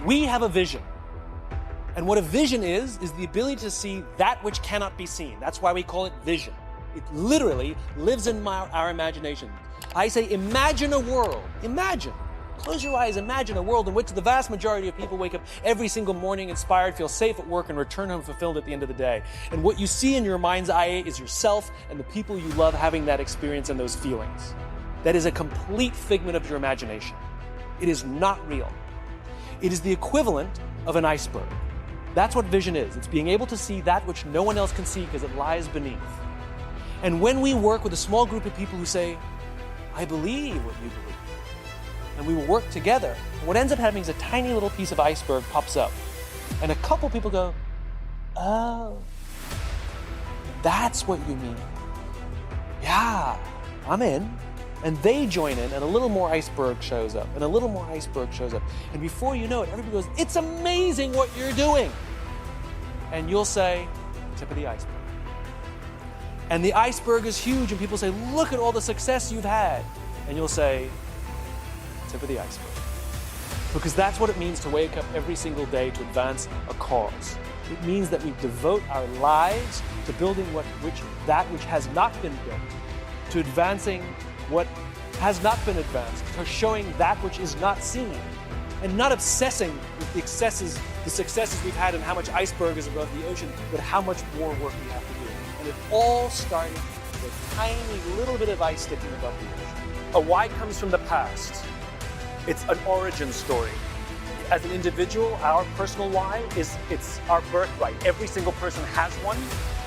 We have a vision. And what a vision is the ability to see that which cannot be seen. That's why we call it vision. It literally lives in our imagination. I say, imagine a world. Imagine. Close your eyes, imagine a world in which the vast majority of people wake up every single morning inspired, feel safe at work, and return home fulfilled at the end of the day. And what you see in your mind's eye is yourself and the people you love having that experience and those feelings. That is a complete figment of your imagination. It is not real. It is the equivalent of an iceberg. That's what vision is. It's being able to see that which no one else can see because it lies beneath. And when we work with a small group of people who say, I believe what you believe, and we will work together, what ends up happening is a tiny little piece of iceberg pops up. And a couple people go, oh, that's what you mean. Yeah, I'm in. And they join in, and a little more iceberg shows up, and a little more iceberg shows up. And before you know it, everybody goes, it's amazing what you're doing. And you'll say, tip of the iceberg. And the iceberg is huge, and people say, look at all the success you've had. And you'll say, tip of the iceberg. Because that's what it means to wake up every single day to advance a cause. It means that we devote our lives to building that which has not been built, to advancing what has not been advanced, to showing that which is not seen, and not obsessing with the successes we've had and how much iceberg is above the ocean, but how much more work we have to do. And it all started with a tiny little bit of ice sticking above the ocean. A why comes from the past. It's an origin story. As an individual, our personal why it's our birthright. Every single person has one,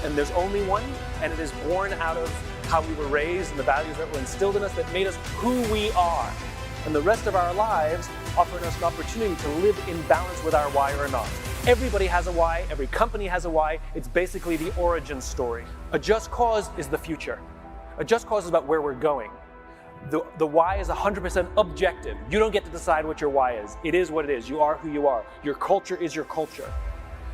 and there's only one, and it is born out of how we were raised and the values that were instilled in us that made us who we are. And the rest of our lives offering us an opportunity to live in balance with our why or not. Everybody has a why, every company has a why. It's basically the origin story. A just cause is the future. A just cause is about where we're going. The why is 100% objective. You don't get to decide what your why is. It is what it is. You are who you are. Your culture is your culture.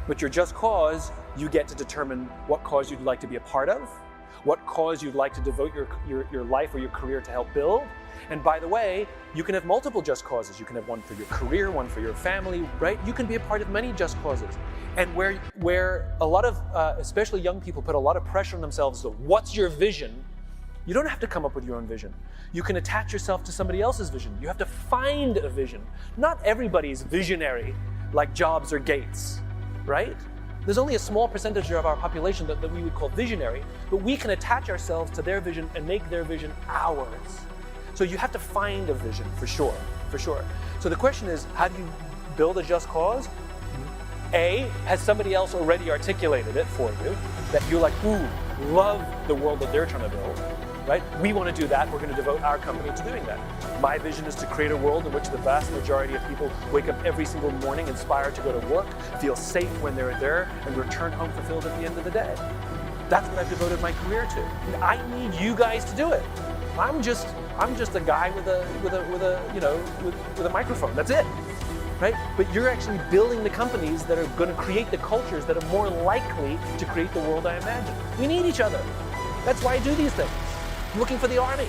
But your just cause, you get to determine what cause you'd like to be a part of, what cause you'd like to devote your life or your career to help build. And by the way, you can have multiple just causes. You can have one for your career, one for your family, right? You can be a part of many just causes. And where a lot of, especially young people, put a lot of pressure on themselves, so what's your vision? You don't have to come up with your own vision. You can attach yourself to somebody else's vision. You have to find a vision. Not everybody's visionary like Jobs or Gates, right? There's only a small percentage of our population that we would call visionary, but we can attach ourselves to their vision and make their vision ours. So you have to find a vision, for sure. So the question is, how do you build a just cause? A, has somebody else already articulated it for you, that you're like, ooh, love the world that they're trying to build, right? We want to do that. We're going to devote our company to doing that. My vision is to create a world in which the vast majority of people wake up every single morning inspired to go to work, feel safe when they're there, and return home fulfilled at the end of the day. That's what I've devoted my career to. And I need you guys to do it. I'm just a guy with a microphone. That's it, right? But you're actually building the companies that are going to create the cultures that are more likely to create the world I imagine. We need each other. That's why I do these things. I'm looking for the army,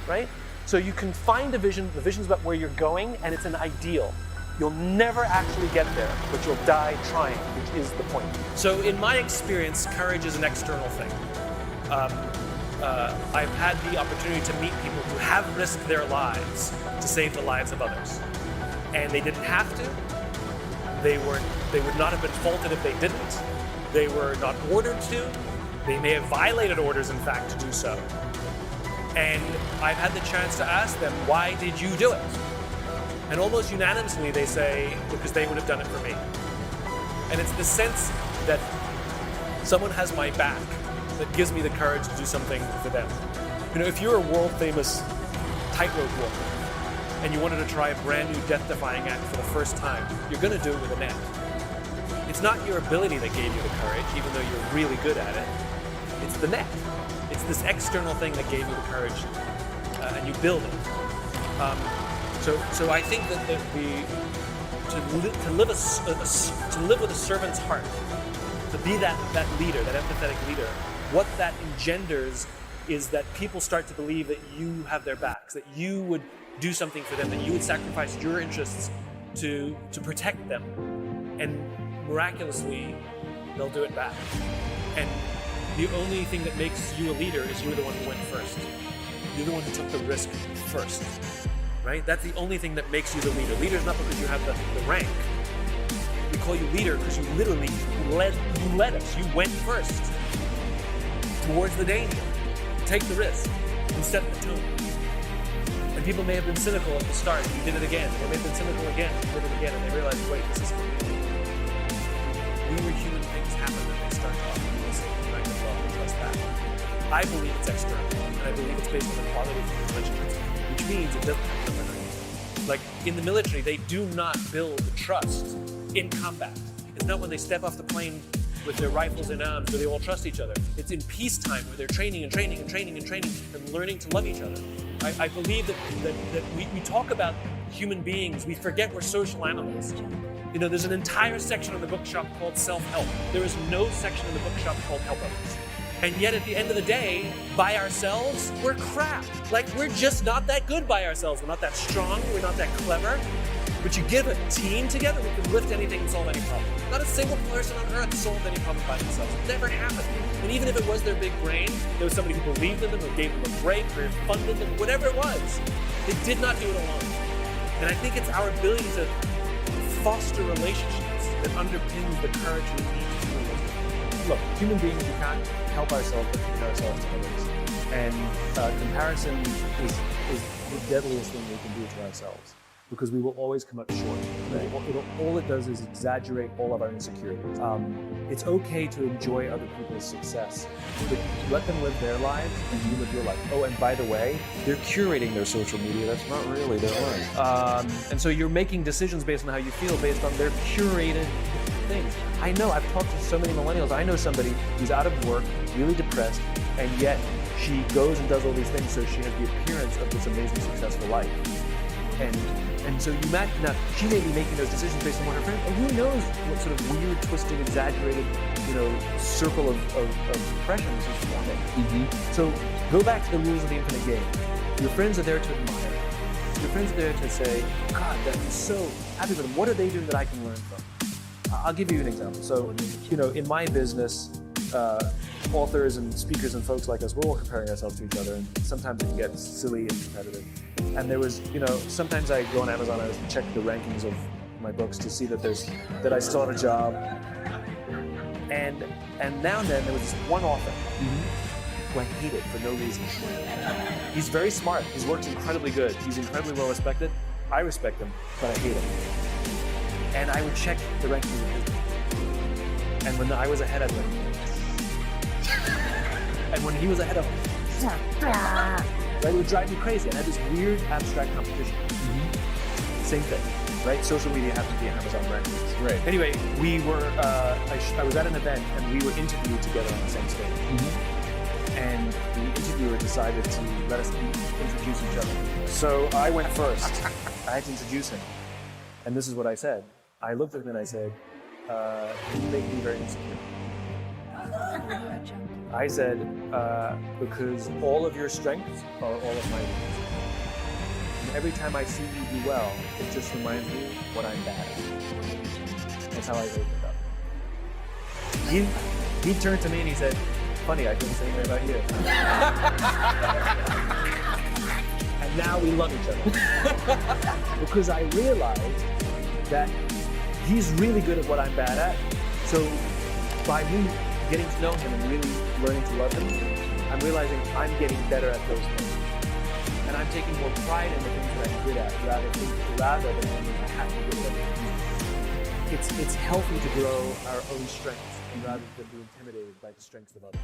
right? So you can find a vision. The vision's about where you're going, and it's an ideal. You'll never actually get there, but you'll die trying, which is the point. So in my experience, courage is an external thing. I've had the opportunity to meet people who have risked their lives to save the lives of others. And they didn't have to. They would not have been faulted if they didn't. They were not ordered to. They may have violated orders, in fact, to do so. And I've had the chance to ask them, why did you do it? And almost unanimously they say, because they would have done it for me. And it's the sense that someone has my back that gives me the courage to do something for them. You know, if you're a world famous tightrope walker and you wanted to try a brand new death-defying act for the first time, you're gonna do it with a net. It's not your ability that gave you the courage, even though you're really good at it. It's the net. It's this external thing that gave you the courage, and you build it. So I think that to live with a servant's heart, to be that leader, that empathetic leader, what that engenders is that people start to believe that you have their backs, that you would do something for them, that you would sacrifice your interests to protect them, and miraculously they'll do it back. And the only thing that makes you a leader is you're the one who went first. You're the one who took the risk first, right? That's the only thing that makes you the leader. Leader is not because you have the rank. We call you leader because you literally led us. You went first towards the danger. Take the risk. You set the tone. And people may have been cynical at the start. You did it again. They may have been cynical again. You did it again, and they realized, wait, this is for me. Weird human things happen when they start talking. Listen, right? Well, trust that. I believe it's external, and I believe it's based on the quality of the relationships, which means it doesn't happen overnight. Like in the military, they do not build trust in combat. It's not when they step off the plane with their rifles in arms where they all trust each other. It's in peacetime where they're training and learning to love each other. I believe that we talk about human beings, we forget we're social animals. You know, there's an entire section in the bookshop called self-help. There is no section in the bookshop called help others. And yet at the end of the day, by ourselves, we're crap. Like, we're just not that good by ourselves. We're not that strong, we're not that clever. But you give a team together, we can lift anything and solve any problem. Not a single person on earth solved any problem by themselves. It never happened. And even if it was their big brain, there was somebody who believed in them, who gave them a break, or funded them, whatever it was, they did not do it alone. And I think it's our ability to foster relationships that underpins the courage we need to do it. Look, human beings, we can't help ourselves but compare ourselves to others. And comparison is the deadliest thing we can do to ourselves, because we will always come up short. Right? All it does is exaggerate all of our insecurities. It's okay to enjoy other people's success, but let them live their lives and you live your life. Oh, and by the way, they're curating their social media. That's not really their life. And so you're making decisions based on how you feel, based on their curated things. I know, I've talked to so many millennials. I know somebody who's out of work, really depressed, and yet she goes and does all these things so she has the appearance of this amazing, successful life. And so you imagine, now she may be making those decisions based on what her friends, or who knows what sort of weird, twisted, exaggerated, circle of depression this is forming. Mm-hmm. So go back to the rules of the infinite game. Your friends are there to admire. Your friends are there to say, God, I'm so happy with them. What are they doing that I can learn from? I'll give you an example. So, in my business, authors and speakers and folks like us, we're all comparing ourselves to each other, and sometimes it can get silly and competitive. And there was, sometimes I go on Amazon and I check the rankings of my books to see that I still have a job. And now and then there was this one author who I hated for no reason. He's very smart. His work's incredibly good. He's incredibly well respected. I respect him, but I hate him. And I would check the rankings of his book. And when I was ahead, I'd win. And when he was ahead of me, right, it would drive me crazy. And I had this weird abstract competition. Mm-hmm. Same thing, right? Social media happens to be Amazon rankings. Right. Anyway, we were, I was at an event and we were interviewed together on the same stage. Mm-hmm. And the interviewer decided to let us introduce each other. So I went first. I had to introduce him. And this is what I said. I looked at him and I said, you make me very insecure. I said, because all of your strengths are all of my weaknesses. And every time I see you do well, it just reminds me what I'm bad at. That's how I opened up. He turned to me and he said, funny, I feel the same way about you. And now we love each other. Because I realized that he's really good at what I'm bad at. So by me getting to know him and really learning to love him, I'm realizing I'm getting better at those things. And I'm taking more pride in the things that I'm good at rather than thinking I have to be good at them. It's healthy to grow our own strengths rather than be intimidated by the strengths of others.